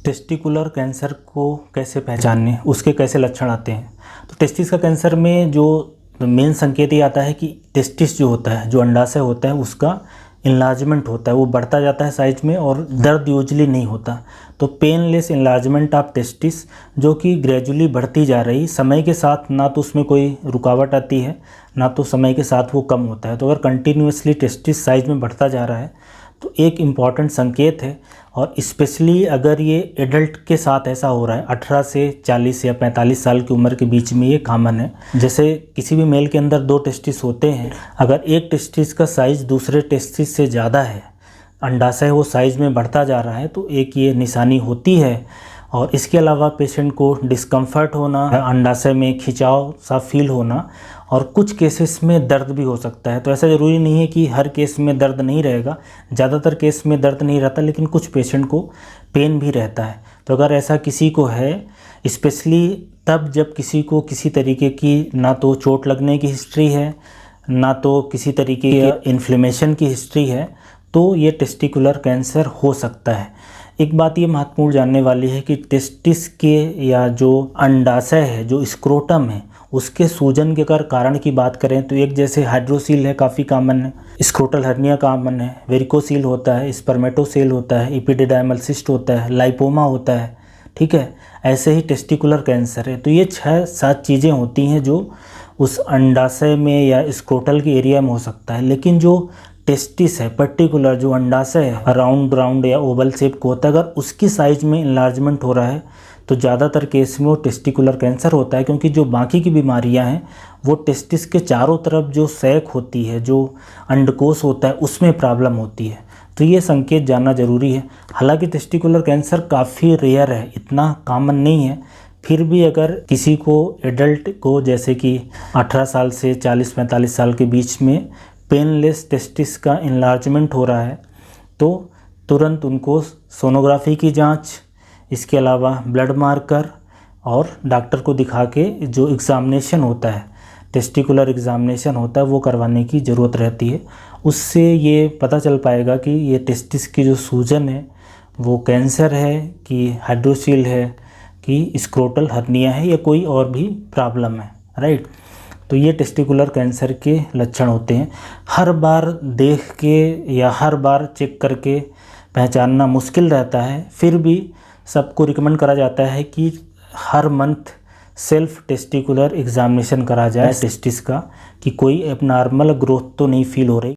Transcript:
Testicular cancer को कैसे पहचानने, उसके कैसे लक्षण आते हैं। तो टेस्टिस का कैंसर में जो मेन संकेत ये आता है कि टेस्टिस जो होता है, जो अंडाशय होता है, उसका इन्लार्जमेंट होता है, वो बढ़ता जाता है साइज में और दर्द यूजली नहीं होता। तो पेनलेस इन्लार्जमेंट ऑफ टेस्टिस जो कि ग्रेजुअली बढ़ती जा रही, समय के साथ ना तो उसमें कोई रुकावट आती है, ना तो समय के साथ वो कम होता है। तो अगर कंटिन्यूसली टेस्टिस साइज में बढ़ता जा रहा है तो एक इम्पॉर्टेंट संकेत है। और स्पेशली अगर ये एडल्ट के साथ ऐसा हो रहा है, 18 से 40 या 45 साल की उम्र के बीच में ये कॉमन है। जैसे किसी भी मेल के अंदर 2 टेस्टिस होते हैं, अगर एक टेस्टिस का साइज़ दूसरे टेस्टिस से ज़्यादा है, अंडाशय वो साइज़ में बढ़ता जा रहा है, तो एक ये निशानी होती है। और इसके अलावा पेशेंट को डिस्कम्फर्ट होना, अंडाशय में खिंचाव सा फील होना, और कुछ केसेस में दर्द भी हो सकता है। तो ऐसा ज़रूरी नहीं है कि हर केस में दर्द नहीं रहेगा, ज़्यादातर केस में दर्द नहीं रहता, लेकिन कुछ पेशेंट को पेन भी रहता है। तो अगर ऐसा किसी को है, स्पेशली तब जब किसी को किसी तरीके की ना तो चोट लगने की हिस्ट्री है, ना तो किसी तरीके की इन्फ्लेमेशन की हिस्ट्री है, तो ये टेस्टिकुलर कैंसर हो सकता है। एक बात ये महत्वपूर्ण जानने वाली है कि टेस्टिस के या जो अंडाशय है, जो स्क्रोटम है, उसके सूजन के अगर कारण की बात करें तो एक जैसे हाइड्रोसील है, काफ़ी कॉमन है, स्क्रोटल हर्निया कॉमन है, वेरिकोसील होता है, स्पर्मेटोसेल होता है, एपिडिडाइमल सिस्ट होता है, लाइपोमा होता है, ठीक है। ऐसे ही टेस्टिकुलर कैंसर है। तो ये 6-7 चीज़ें होती हैं जो उस अंडाशय में या स्क्रोटल के एरिया में हो सकता है। लेकिन जो टेस्टिस है, पर्टिकुलर जो अंडाशय है, राउंड या ओवल शेप को होता है, अगर उसकी साइज में इन्लार्जमेंट हो रहा है तो ज़्यादातर केस में वो टेस्टिकुलर कैंसर होता है। क्योंकि जो बाकी की बीमारियां हैं वो टेस्टिस के चारों तरफ जो सैक होती है, जो अंडकोश होता है, उसमें प्रॉब्लम होती है। तो ये संकेत जानना ज़रूरी है। हालांकि टेस्टिकुलर कैंसर काफ़ी रेयर है, इतना कॉमन नहीं है, फिर भी अगर किसी को एडल्ट को जैसे कि 18 साल से 40-45 साल के बीच में पेनलेस टेस्टिस का इन्लार्जमेंट हो रहा है तो तुरंत उनको सोनोग्राफी की जांच, इसके अलावा ब्लड मार्कर और डॉक्टर को दिखा के जो एग्ज़ामिनेशन होता है, टेस्टिकुलर एग्ज़ामिनेशन होता है, वो करवाने की ज़रूरत रहती है। उससे ये पता चल पाएगा कि ये टेस्टिस की जो सूजन है वो कैंसर है कि हाइड्रोसील है कि स्क्रोटल हर्निया है या कोई और भी प्रॉब्लम है, राइट। तो ये टेस्टिकुलर कैंसर के लक्षण होते हैं। हर बार देख के या हर बार चेक करके पहचानना मुश्किल रहता है, फिर भी सबको रिकमेंड करा जाता है कि हर मंथ सेल्फ टेस्टिकुलर एग्जामिनेशन करा जाए टेस्टिस का, कि कोई एबनॉर्मल ग्रोथ तो नहीं फील हो रही।